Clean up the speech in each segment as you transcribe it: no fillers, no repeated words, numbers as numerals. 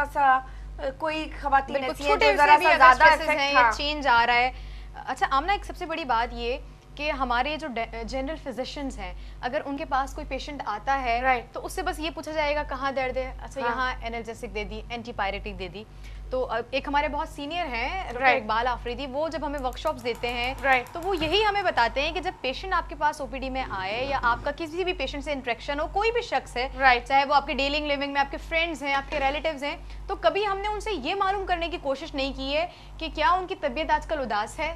सा कोई खवातीन ऐसी हैं छोटे जो जरा सा ज्यादा इफेक्ट है या चेंज आ रहा है। अच्छा आमना, एक सबसे बड़ी बात ये कि हमारे जो जनरल फिजिशियंस हैं, अगर उनके पास कोई पेशेंट आता है तो उससे बस ये पूछा जाएगा कहाँ दर्द है, अच्छा यहाँ एनाल्जेसिक दे दी, एंटीपायरेटिक दे दी। तो एक हमारे बहुत सीनियर हैं डॉक्टर इकबाल आफरीदी, वो जब हमें वर्कशॉप्स देते हैं तो वो यही हमें बताते हैं कि जब पेशेंट आपके पास ओपीडी में आए या आपका किसी भी पेशेंट से इंटरेक्शन हो, कोई भी शख्स है चाहे वो आपके डेली लिविंग में आपके फ्रेंड्स हैं, आपके रिलेटिव्स हैं, तो कभी हमने उनसे ये मालूम करने की कोशिश नहीं की है कि क्या उनकी तबीयत आजकल उदास है,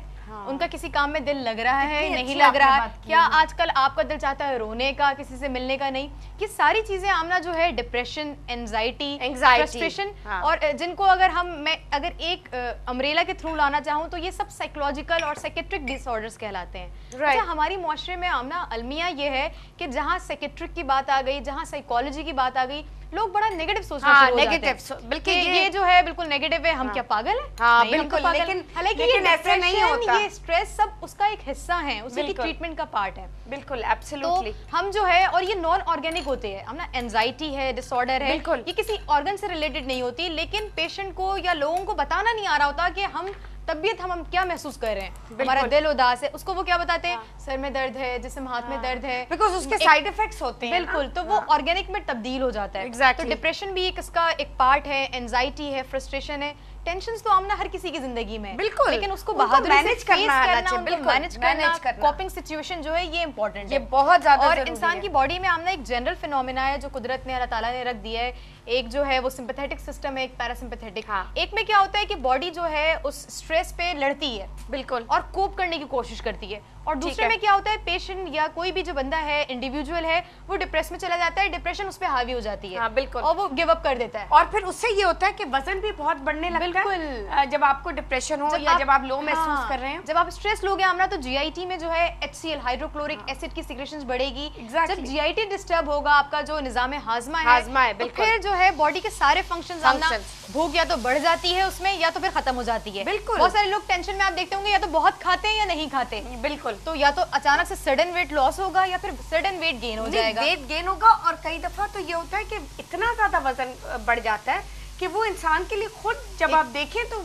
उनका किसी काम में दिल लग रहा है नहीं लग रहा है, क्या आजकल आपका दिल चाहता है रोने का, किसी से मिलने का नहीं। ये सारी चीजें आमना जो है डिप्रेशन, एंजाइटी, फ्रस्ट्रेशन, और जिनको अगर मैं अगर एक अम्ब्रेला के थ्रू लाना चाहूँ तो ये सब साइकोलॉजिकल और साइकेट्रिक डिसऑर्डर्स कहलाते हैं। अच्छा हमारी मुआशरे में आमना अलमिया ये है कि जहाँ साइकेट्रिक की बात आ गई, जहाँ साइकोलॉजी की बात आ गई, लोग बड़ा नेगेटिव सोचना शुरू हो जाते हैं। बिल्कुल ये जो है बिल्कुल नेगेटिव है, हम क्या पागल हैं? हाँ बिल्कुल, लेकिन हालांकि ये ऐसा नहीं होता, ये स्ट्रेस सब उसका एक हिस्सा है, उसी की ट्रीटमेंट का पार्ट है। बिल्कुल एब्सोल्युटली। तो हम जो है, और ये नॉन ऑर्गेनिक होते हैं, हम ना एंजाइटी है, डिसऑर्डर है, ये किसी ऑर्गन से रिलेटेड नहीं होती, लेकिन पेशेंट को या लोगों को बताना नहीं आ रहा होता कि हम तबीयत हम क्या महसूस कर रहे हैं, हमारा दिल उदास है, उसको वो क्या बताते हैं, सर में दर्द है, जिस्म हाथ में दर्द है, बिकॉज़ उसके साइड इफेक्ट्स होते हैं। बिल्कुल, तो वो ऑर्गेनिक में तब्दील हो जाता है। तो डिप्रेशन भी एक इसका एक पार्ट है, एंजाइटी है, फ्रस्ट्रेशन है, टेंशन्स तो आमना हर किसी की जिंदगी में, बिल्कुल, लेकिन उसको बहादुरी से मैनेज करना, कॉपिंग सिचुएशन जो है ये इंपॉर्टेंट है, ये बहुत ज्यादा और इंसान की बॉडी में आमना एक जनरल फिनोमेना है जो कुदरत ने, अल्लाह ताला ने रख दिया है। एक जो है वो सिंपैथेटिक सिस्टम है, एक पैरासिम्पैथेटिक। एक में क्या होता है कि बॉडी जो है उस स्ट्रेस पे लड़ती है, बिल्कुल, और कोप करने की कोशिश करती है, और दूसरे में क्या होता है, पेशेंट या कोई भी जो बंदा है, इंडिविजुअल है, वो डिप्रेस में चला जाता है, डिप्रेशन उस पे हावी हो जाती है, बिल्कुल, और वो गिव अप कर देता है, और फिर उससे ये होता है कि वजन भी बहुत बढ़ने लगता है जब आपको डिप्रेशन हो या जब आप लो महसूस कर रहे हैं। जब आप स्ट्रेस लोगे आमना तो जीआईटी में जो है HCl हाइड्रोक्लोरिक एसिड की सिक्रेशंस बढ़ेगी। जब जीआईटी डिस्टर्ब होगा, आपका जो निजाम हाजमा है, तो फिर जो है बॉडी के सारे फंक्शंस आमना, भूख या तो बढ़ जाती है उसमें या तो फिर खत्म हो जाती है। बिल्कुल, बहुत सारे लोग टेंशन में आप देखते होंगे या तो बहुत खाते हैं या नहीं खाते। बिल्कुल, तो या तो अचानक से सडन वेट लॉस होगा या फिर सडन वेट गेन हो जाएगा। वेट गेन होगा, और कई दफा तो ये होता है कि इतना ज्यादा वजन बढ़ जाता है कि वो इंसान के लिए खुद जब आप देखें तो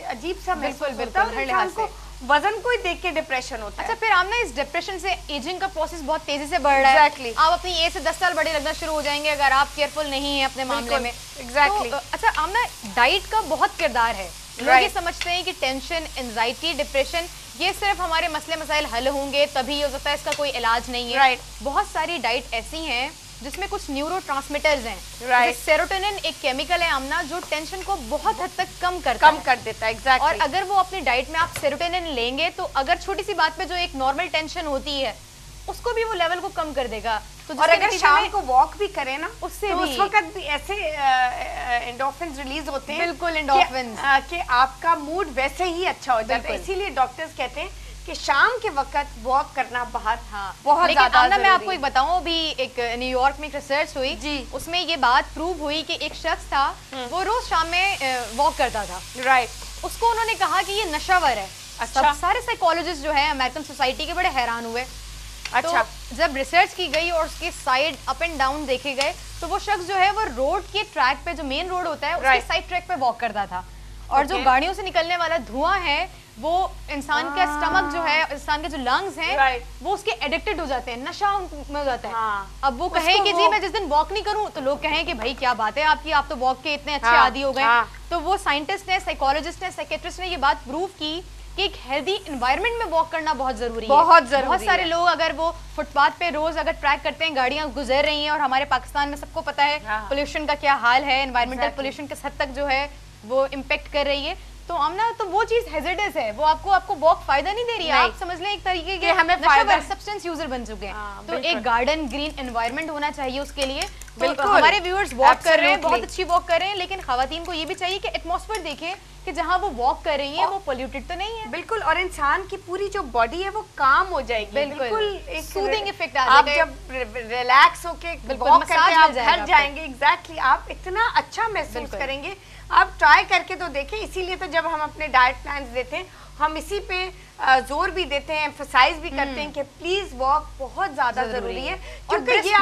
अजीब सा महसूस होता है, इंसान को वजन को ही देख के डिप्रेशन होता है। अच्छा फिर आमना इस डिप्रेशन से एजिंग का प्रोसेस बहुत तेजी से बढ़ रहा है। आप अपनी एज से 10 साल बड़े लगना शुरू हो जाएंगे अगर आप केयरफुल नहीं है अपने मामले में। तो, अच्छा आमना, डाइट का बहुत किरदार है। लोग ये समझते हैं कि टेंशन, एंजाइटी, डिप्रेशन ये सिर्फ हमारे मसले मसाइल हल होंगे तभी हो सकता है, इसका कोई इलाज नहीं है। बहुत सारी डाइट ऐसी हैं जिसमें कुछ न्यूरोट्रांसमीटर्स हैं। सेरोटोनिन एक केमिकल है आमना जो टेंशन को बहुत हद तक कम कर देता है। और अगर वो अपनी डाइट में आप सेरोटोनिन लेंगे तो अगर छोटी सी बात पे जो एक नॉर्मल टेंशन होती है उसको भी वो लेवल को कम कर देगा। तो और अगर शाम को वॉक भी करें ना उससे तो उस वक्त भी ऐसे एंडोर्फिन्स रिलीज होते हैं। बिल्कुल, एंडोर्फिन्स कि आपका मूड वैसे ही अच्छा हो जाता है। इसीलिए डॉक्टर्स कहते हैं कि शाम के वक्त वॉक करना बाहर बहुत ज्यादा जरूरी है। मैं आपको एक बताऊं, अभी एक न्यूयॉर्क में एक रिसर्च हुई जी, उसमें ये बात प्रूव हुई कि एक शख्स था वो रोज शाम में वॉक करता था। उसको उन्होंने कहा कि ये नशावर है। अच्छा, सारे साइकोलॉजिस्ट जो है अमेरिकन सोसाइटी के बड़े हैरान हुए। अच्छा, तो जब रिसर्च की गई और उसके साइड अप एंड डाउन देखे गए तो वो शख्स जो है वो रोड के ट्रैक पे, जो मेन रोड होता है उसके साइड ट्रैक पे वॉक करता था, और जो गाड़ियों से निकलने वाला धुआं है वो इंसान का स्टमक जो है, इंसान के जो लंग्स हैं वो उसके एडिक्टेड हो जाते हैं, नशा में हो जाता है। अब वो कहे कि जी मैं जिस दिन वॉक नहीं करूं तो लोग कहें कि भाई क्या बात है आपकी, आप तो वॉक के इतने अच्छे आदी हो गए। तो वो साइंटिस्ट ने, साइकोलॉजिस्ट ने, साइकेट्रिस्ट ने ये बात प्रूव की कि एक हेल्दी एनवायरनमेंट में वॉक करना बहुत जरूरी है। बहुत सारे लोग अगर वो फुटपाथ पे रोज अगर ट्रैक करते हैं, गाड़ियां गुजर रही हैं, और हमारे पाकिस्तान में सबको पता है पोल्यूशन का क्या हाल है, एनवायरमेंटल पोल्यूशन किस हद तक जो है वो इम्पेक्ट कर रही है, तो आमना तो वो चीज हैजर्डस है, वो आपको वॉक फायदा नहीं दे रही है। आप समझ लें एक तरीके के हमें सब्सटेंस यूजर बन चुके हैं। तो एक गार्डन, ग्रीन एनवायरनमेंट होना चाहिए उसके लिए। तो हमारे व्यूअर्स वॉक कर रहे हैं, बहुत अच्छी वॉक कर रहे हैं, लेकिन खवातीन को ये भी चाहिए कि एटमॉस्फेयर देखें कि जहाँ वो वॉक कर रही है वो पोल्यूटेड तो नहीं है। बिल्कुल, और इंसान की पूरी जो बॉडी है वो काम हो जाएगी। बिल्कुल एक सूदिंग इफेक्ट आ आप जब रिलैक्स होके वॉक करके आप घर जाएंगे, एग्जैक्टली आप इतना अच्छा महसूस करेंगे। आप ट्राई करके तो देखें। इसीलिए तो जब हम अपने डाइट प्लान्स देते हैं हम इसी पे जोर भी देते हैं, एम्फसाइज भी करते हैं कि प्लीज वॉक बहुत ज्यादा जरूरी है, क्योंकि ये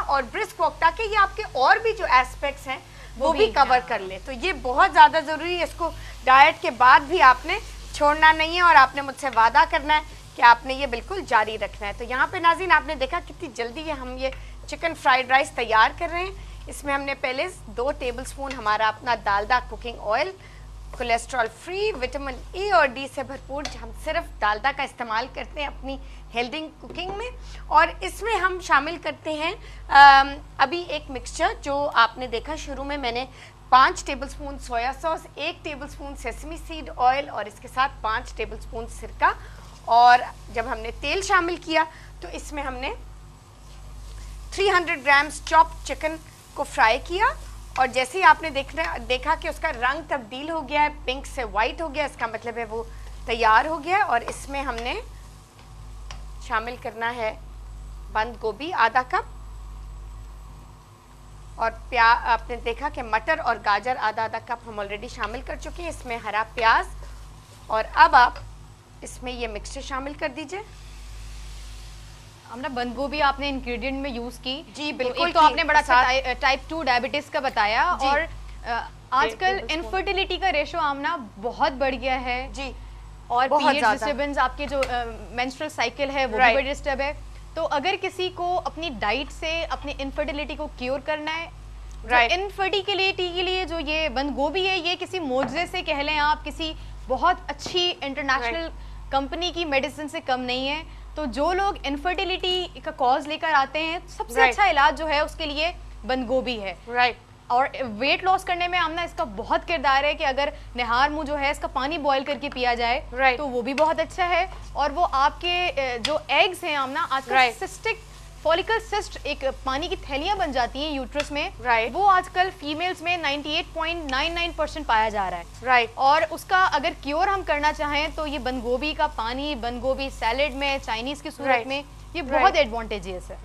और ब्रिस्क वॉक, ताकि ये आपके और भी जो एस्पेक्ट्स हैं वो भी कवर कर ले। तो ये बहुत ज़्यादा ज़रूरी है, इसको डाइट के बाद भी आपने छोड़ना नहीं है और आपने मुझसे वादा करना है कि आपने ये बिल्कुल जारी रखना है। तो यहाँ पे नाज़रीन आपने देखा कितनी जल्दी हम ये चिकन फ्राइड राइस तैयार कर रहे हैं। इसमें हमने पहले 2 टेबलस्पून हमारा अपना Dalda cooking oil, cholesterol free, vitamin A और डी से भरपूर, हम सिर्फ डालडा का इस्तेमाल करते हैं अपनी हेल्दी कुकिंग में। और इसमें हम शामिल करते हैं अभी एक मिक्सचर जो आपने देखा शुरू में, मैंने 5 tablespoon soya sauce, 1 tablespoon sesame seed oil और इसके साथ 5 टेबलस्पून सिरका। और जब हमने तेल शामिल किया तो इसमें हमने 300 ग्राम्स चॉप्ड चिकन को फ्राई किया और जैसे ही आपने देखा कि उसका रंग तब्दील हो गया है, पिंक से वाइट हो गया, इसका मतलब है वो तैयार हो गया। और इसमें हमने शामिल करना है बंद गोभी आधा कप और आपने देखा कि मटर और गाजर आधा कप हम ऑलरेडी शामिल कर चुके हैं। इसमें हरा प्याज और अब आप इसमें ये मिक्सचर शामिल कर दीजिए। हमने बंद गोभी आपने इंग्रेडिएंट में यूज की जी बिल्कुल। तो आपने बड़ा अच्छा टाइप 2 डायबिटीज का बताया और आजकल इनफर्टिलिटी का रेशो आमना बहुत बढ़ गया है जी और पीरियड्स डिस्टर्बेंस, आपके जो मेंस्ट्रुअल साइकिल है वो भी बड़ी डिस्टर्ब है। तो अगर किसी को अपनी डाइट से अपनी इनफर्टिलिटी को क्योर करना है, इनफर्टिलिटी के लिए जो ये बंद गोभी है ये किसी मोजे से कह लें आप, किसी बहुत अच्छी इंटरनेशनल कंपनी की मेडिसिन से कम नहीं है। तो जो लोग इनफर्टिलिटी का कॉज लेकर आते हैं, सबसे अच्छा इलाज जो है उसके लिए बंद गोभी है। और वेट लॉस करने में आमना इसका बहुत किरदार है कि अगर निहार मुंह जो है इसका पानी बॉईल करके पिया जाए तो वो भी बहुत अच्छा है। और वो आपके जो एग्स हैं आमना, आजकल सिस्टिक फॉलिकल सिस्ट, एक पानी की थैलियां बन जाती हैं यूट्रस में, वो आजकल फीमेल्स में 98.99% पाया जा रहा है। और उसका अगर क्योर हम करना चाहें तो ये बंद गोभी का पानी, बंद गोभी सैलेड में, चाइनीज की सूरत में ये बहुत एडवांटेजियस है।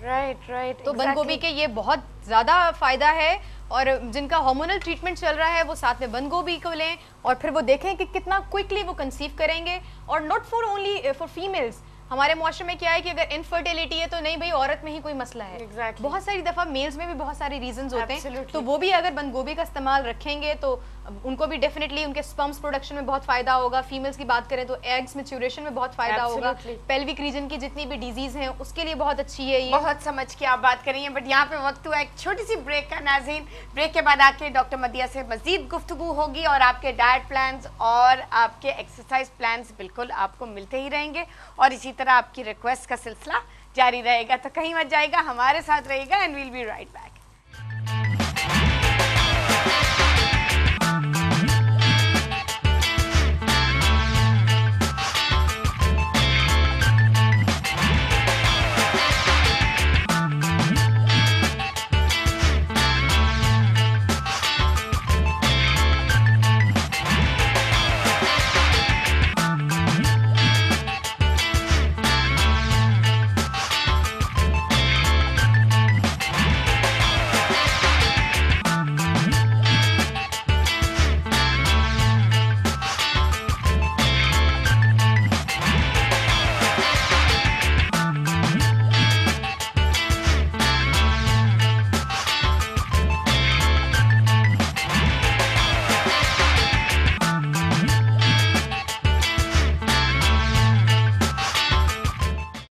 तो बंद गोभी के ये बहुत ज्यादा फायदा है और जिनका हार्मोनल ट्रीटमेंट चल रहा है वो साथ में बंद गोभी को लें और फिर वो देखें कि कितना क्विकली वो कंसीव करेंगे। और not for only for females, हमारे मुआशरे में क्या है कि अगर इनफर्टिलिटी है तो नहीं भाई औरत में ही कोई मसला है, बहुत सारी दफा मेल्स में भी बहुत सारे रीजंस होते हैं। तो वो भी अगर बंद गोभी का इस्तेमाल रखेंगे तो उनको भी डेफिनेटली उनके स्पर्म्स प्रोडक्शन में बहुत फायदा होगा। फीमेल्स की बात करें तो एग्स मैच्योरेशन में बहुत फायदा होगा। पेल्विक रीजन की जितनी भी डिजीज हैं उसके लिए बहुत अच्छी है ये। बहुत समझ के आप बात करेंगे, बट यहाँ पे वक्त हुआ एक छोटी सी ब्रेक का नाज़रीन। ब्रेक के बाद आके डॉक्टर मदिया से मजीद गुफ्तगू होगी और आपके डाइट प्लान्स और आपके एक्सरसाइज प्लान्स बिल्कुल आपको मिलते ही रहेंगे और इसी तरह आपकी रिक्वेस्ट का सिलसिला जारी रहेगा। तो कहीं मत जाएगा, हमारे साथ रहेगा and we'll be right back.